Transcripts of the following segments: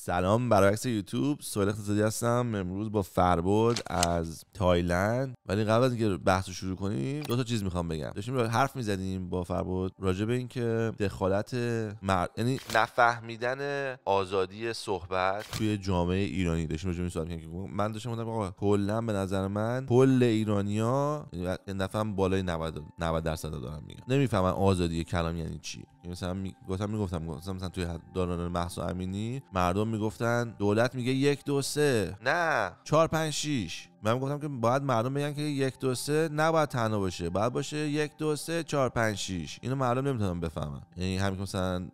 سلام برعکس یوتیوب، سهیل اقتصادی هستم. امروز با فربد از تایلند. ولی قبل از اینکه بحث رو شروع کنیم دو تا چیز میخوام بگم. داشتیم حرف میزدیم با فربد راجع به اینکه دخالت یعنی نفهمیدن آزادی صحبت توی جامعه ایرانی. داشتیم راجع به این صحبت می‌کردیم که من داشتم میگفتم آقا کلا به نظر من کل ایرانی‌ها نفهم بالای 90% دارم میگم نمیفهمن آزادی کلام یعنی چی. مثلا میگفتم مثلا توی دوران مهسا امینی مردم میگفتن دولت میگه 1 2 3 نه 4 5 6. من میگفتم که باید مردم بگن که 1 2 3 نباید تنها باشه، باید باشه 1 2 3 4 5 6. اینو مردم نمیتونن بفهمن. یعنی همین که مثلا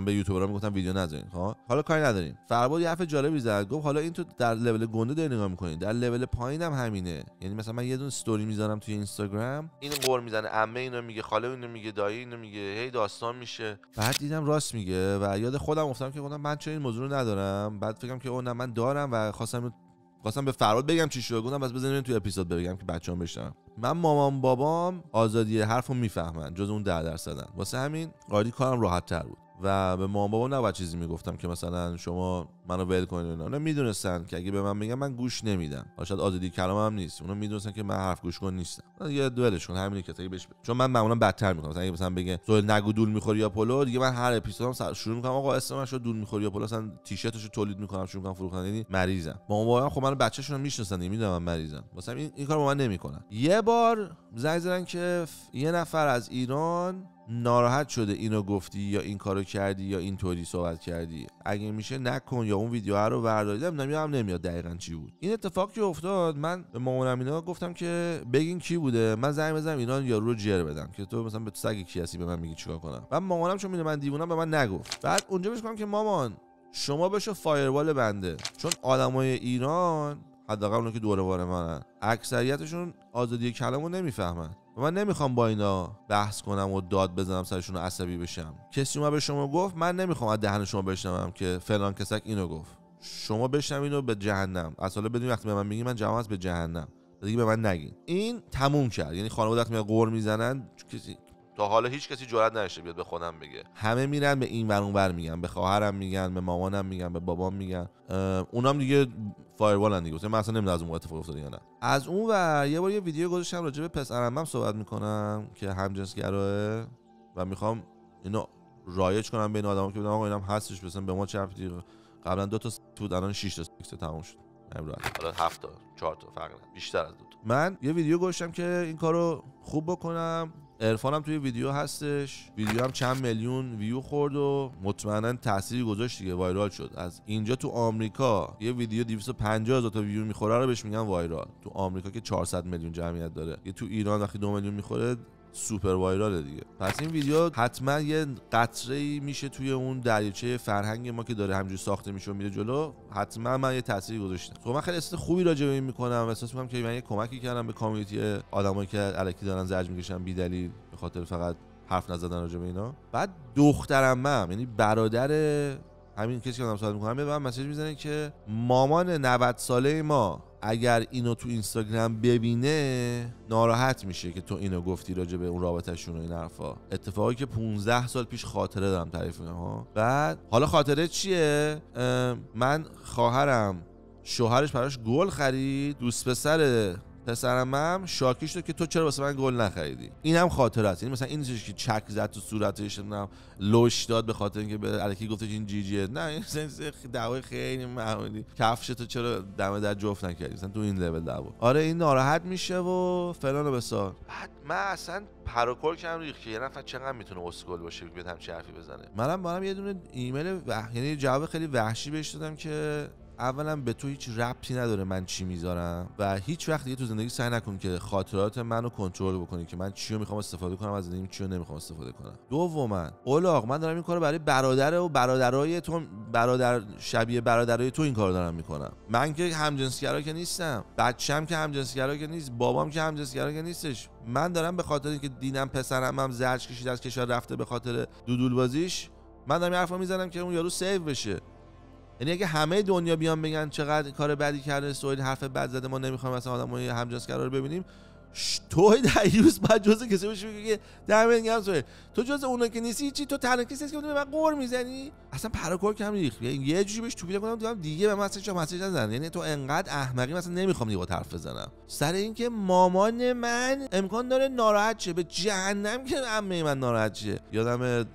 به یوتیوبرها میگفتن ویدیو نذارین. حالا کاری نداریم. فربد یه حرف جالبی زد، گفت حالا این تو در لول گنده داری نگاه میکنین، در لول پایین هم همینه. یعنی مثلا من یه دونه استوری میذارم توی اینستاگرام، این قور میزنه، عمه اینو میگه، خاله اینو میگه، دایی اینو میگه، هی داستان میشه. بعد دیدم راست میگه و یاد خودم افتادم که گفتم من چرا این موضوع رو ندارم. بعد فکرم که اون من دارم و خواستم به فربد بگم چی شد. گفتم بس بزنین توی اپیزود بگم که بچه‌ها بشنون. من مامان بابام آزادی حرفو میفهمن، جز اون 10%. واسه همین قاعدی کارم راحت تر بود و به مامان بابا نباید چیزی میگفتم که مثلا شما منو ول کنین. اونا میدونستن که اگه به من میگن من گوش نمیدم. شاید آزادی کلامم نیست. اونا میدونستن که من حرف گوش کن نیستم. یه دولش کن همینی که بهش چون من معمولا بدتر میکنم. مثلا اگه مثلا بگه سهیل نگو دول میخوری یا پلو، دیگه من هر اپیزودم شروع میکنم آقا اسم من شد دول میخوری یا پلو، مثلا تیشرتشو تولید میکنم شروع میکنم فروختن. یعنی مریضم. مامان بابا خب منو بچه‌شون میشناسن، میدونن من مریضم. واسه این کارو با من نمیکنن. یه بار زنگ زدن که یه نفر از ایران ناراحت شده اینو گفتی یا این کارو کردی یا اینطوری صحبت کردی، اگه میشه نکن یا اون ویدیو رو بردارید. نمیاد دقیقاً چی بود این اتفاق که افتاد. من به مامانم اینا گفتم که بگین کی بوده، من زنگ بزنم ایران یارو رو جر بدم که تو مثلا به سگ کی هستی به من میگی چیکار کنم. بعد مامانم چون میدونه من دیوونم به من نگفت. بعد اونجا بهش گفتم که مامان شما بشو فایروال بنده، چون آدمای ایران حداقل اونایی که دور و بر منن اکثریتشون آزادی کلامو نمیفهمن. من نمیخوام با اینا بحث کنم و داد بزنم سرشون عصبی بشم. کسی اومد به شما گفت، من نمیخوام از دهن شما بشنوم که فلان کسک اینو گفت. شما بشنوین اینو به جهنم. اصلا بدون وقتی به من میگی من جواب به جهنم، دیگه به من نگین. این تموم کرد. یعنی خانواده وقتی میاد قور میزنن، کسی تا حالا هیچ کسی جرئت نداشته بیاد به خودم بگه. همه میرن به این ور اون ور میگن، به خواهرم میگن، به مامانم میگن، به بابام میگن. اونام دیگه فایروالن دیگه. من اصلا نمیدونم از اون اتفاق افتاده یا نه. از اون ور یه بار یه ویدیو گذاشتم راجع به پسرعمم صحبت میکنم که همجنسگراه و میخوام اینو رایج کنم بین آدما که بدونم آقا اینم هستش، مثلا به ما چه ربطی. قبلا 2 تا بود، الان 6 تا سکس تموم شد. حالا 7 تا 4 تا فرق نداره، بیشتر از 2 تا. من یه ویدیو گذاشتم که این کارو خوب بکنم. عرفانم توی ویدیو هستش. ویدیو هم چند میلیون ویو خورد و مطمئنا تأثیری گذاشت دیگه، وایرال شد. از اینجا تو آمریکا یه ویدیو 250,000 تا ویو میخوره رو بهش میگن وایرال. تو آمریکا که 400 میلیون جمعیت داره، یه تو ایران وقتی 2 میلیون میخوره سوپر وایراله دیگه. پس این ویدیو حتما یه قطره‌ای میشه توی اون دریاچه فرهنگ ما که داره همینجوری ساخته میشه و میره جلو. حتما من یه تأثیری گذاشتم. خب من خیلی احساس خوبی راجع به این میکنم. احساس میکنم که من یه کمکی کردم به کامیونیتی آدمایی که الکی دارن زجر میکشن بی دلیل به خاطر فقط حرف نزدن راجع به اینا. بعد دخترم یعنی برادر همین کسی که دارم صحبت میکنم به من مسیج میزنه که مامان 90 ساله ما اگر اینو تو اینستاگرام ببینه ناراحت میشه که تو اینو گفتی راجع به اون رابطه‌شون و این حرفا. اتفاقی که 15 سال پیش خاطره دارم تعریف کنم. بعد حالا خاطره چیه؟ من خواهرم شوهرش براش گل خرید، دوست پسرم شاکی شد که تو چرا واسه من گل نخریدی. اینم خاطره است. یعنی مثلا این چیزی که چک زد تو صورتش، نمیدونم لوش داد به خاطر اینکه به الکی گفتش این جی جیه. نه این دعوای خیلی معمولی، کفش تو چرا دم در جفت نکردی، مثلا تو این لول دعوا. آره این ناراحت میشه و فلان و بسار. بعد من اصلا پروکور کردم ریخت که یه نفر چقدر میتونه اسکل باشه بیاد همچین حرفی بزنه. منم یه دونه ایمیل یعنی جواب خیلی وحشی بهش دادم که اولا به تو هیچ ربطی نداره من چی میذارم و هیچ وقت دیگه تو زندگی سعی نکن که خاطرات منو کنترل بکنی که من چی رو میخوام استفاده کنم از زندگیم، چی رو نمیخوام استفاده کنم. دوما اولاغ من دارم این کارو برای برادر و برادرای تو، برادر شبیه برادرای تو این کارو دارم میکنم. من که همجنسگرا که نیستم، بچه‌م که همجنسگرا که نیست، بابام که همجنسگرا که نیستش. من دارم به خاطر اینکه دیدم پسرم زرج کشید از کشور رفته به خاطر دودول بازیش، من دارم حرفا میزنم که اون یارو سیو بشه. یعنی اگه همه دنیا بیان بگن چقدر کار بدی کرده سهیل، حرف بد زده، ما نمیخوایم مثلا آدمای همجنسگرا رو ببینیم، تو دیوس بعد جزء کسی باشی که دمت گرم سوهل، تو جزء اونا که نیستی، چی تو تنها کسی هستی که به من قور میزنی؟ اصلا پراکور کم ریخت، یه جوری بهش توپیده کنم دیگه به من اصلا مسیج نزن. یعنی تو انقدر احمقی مثلا نمیخوام دیگه با حرف بزنم سر اینکه مامان من امکان داره ناراحت شه، به جهنم که عمه من ناراحت شه. یادم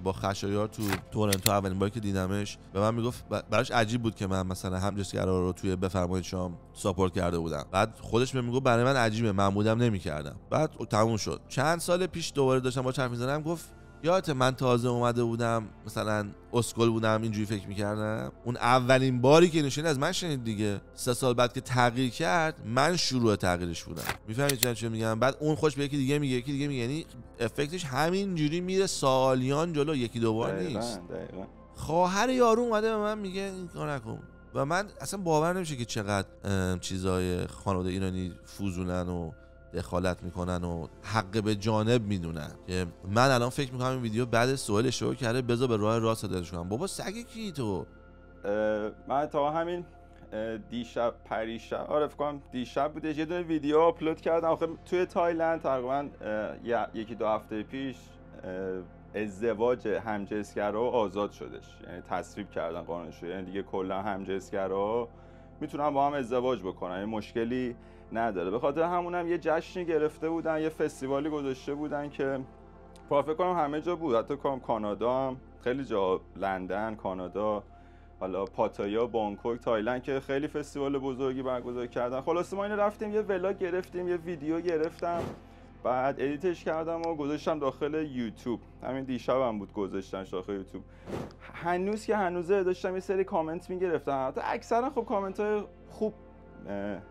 با خشایار تو تورنتو اولین باری که دیدمش به من میگفت براش عجیب بود که من مثلا همجنسگرا رو توی بفرمایید شام ساپورت کرده بودم. بعد خودش بهم میگفت برای من عجیبه، من بودم نمیکردم. بعد تموم شد. چند سال پیش دوباره داشتم با حرف میزنم، گفت یادت من تازه اومده بودم مثلا اسکل بودم اینجوری فکر میکردم، اون اولین باری که نشین از من شنید دیگه. 3 سال بعد که تغییر کرد من شروع تغییرش بودم. میفهمید چی میگم؟ بعد اون خوش به یکی دیگه میگه، یکی دیگه میگه، یعنی افکتش همینجوری میره سالیان جلو، یکی دو بار نیست. خواهر یارو اومده به من میگه این کار نکن و من اصلا باور نمیشه که چقدر چیزای خانواده ایرانی فوزونن و دخالت میکنن و حق به جانب میدونن. که من الان فکر میکنم این ویدیو بعد سوال اشتباه کرده بذار به راه راست هدایتش کنم. بابا سگ کی تو؟ من تا همین دیشب پریشب فکر کنم دیشب بوده یه دونه ویدیو آپلود کردم. آخه توی تایلند تقریبا یکی دو هفته پیش ازدواج همجنسگرا آزاد شدش، یعنی تصویب کردن قانونش، یعنی دیگه کلا همجنسگرا میتونن با هم ازدواج بکنن، یعنی مشکلی نداره. به خاطر همونم یه جشنی گرفته بودن، یه فستیوالی گذاشته بودن که فکر کنم همه جا بود، حتی کانادا هم خیلی جا، لندن، کانادا، حالا پاتایا، بانکوک، تایلند که خیلی فستیوال بزرگی برگزار کردن. خلاصه ما اینو رفتیم یه ولاگ گرفتیم، یه ویدیو گرفتم، بعد ادیتش کردم و گذاشتم داخل یوتیوب. همین دیشبم بود گذاشتم داخل یوتیوب. هنوز که هنوزه داشتم یه سری کامنت میگرفتم، حتی اکثرا خب کامنت های خوب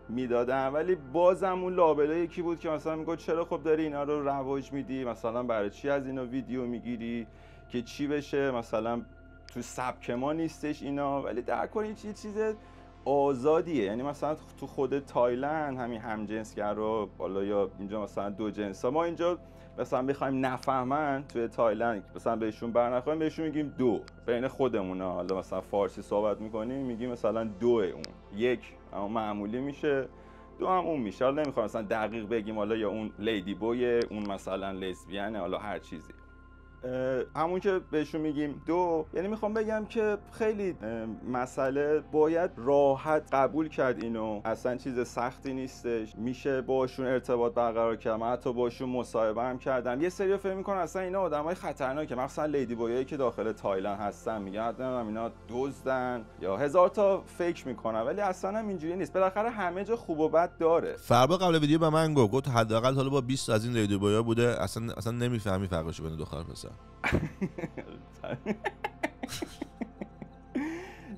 میدادن، ولی بازم اون لابلای یکی بود که مثلا میگه چرا خب داری اینا رو رواج میدی، مثلا برای چی از اینا ویدیو میگیری که چی بشه، مثلا تو سبک ما نیستش اینا. ولی در کل این چیز آزادیه، یعنی مثلا تو خود تایلند همین همجنسگرا بالا یا اینجا مثلا دو جنسا، ما اینجا مثلا بخوایم نفهمن توی تایلند مثلا بهشون برنخوایم بهشون میگیم دو، بین خودمونا حالا مثلا فارسی صحبت میکنیم میگیم مثلا دوه، اون یک اما معمولی میشه، دو هم اون میشه. حالا نمیخوام مثلا دقیق بگیم حالا یا اون لیدی بوی، اون مثلا لزبیانه، حالا هر چیزی. همون که بهشون میگیم دو، یعنی میخوام بگم که خیلی مسئله باید راحت قبول کرد، اینو اصلا چیز سختی نیستش، میشه باشون ارتباط برقرار کرد. من حتی باشون مصاحبه هم کردم. یه سری فکر میکنن اصلا اینا آدمای خطرناکه، مثلا لیدی بویایی که داخل تایلند هستن میگن حتما اینا دزدن یا هزار تا فکر میکنن، ولی اصلا هم اینجوری نیست. بالاخره همه جا خوب و بد داره. فربا قبل ویدیو به من گفت حداقل حالا با 20 از این لیدی بویا بوده، اصلا نمیفهمی فرقش بین دختر و پسر.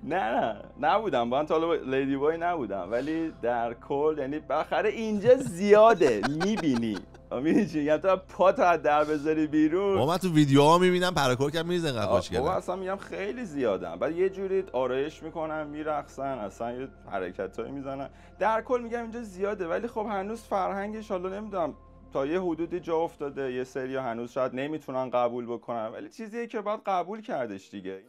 نه نبودم با تا لیدی بوی نبودم، ولی در کل یعنی بالاخره اینجا زیاده میبینی. میدونی چی میگم؟ تو پاتو از در بذاری بیرون. من تو ویدیوها میبینم پراکور کم میزنن قفاش کردن. اصلا میگم خیلی زیادن. بعد یه جوری آرایش میکنن میرقصن، اصلا یه حرکتایی میزنن. در کل میگم اینجا زیاده، ولی خب هنوز فرهنگش حالا نمیدونم تا یه حدودی جا افتاده. یه سری هنوز شاید نمیتونن قبول بکنن، ولی چیزیه که باید قبول کردش دیگه.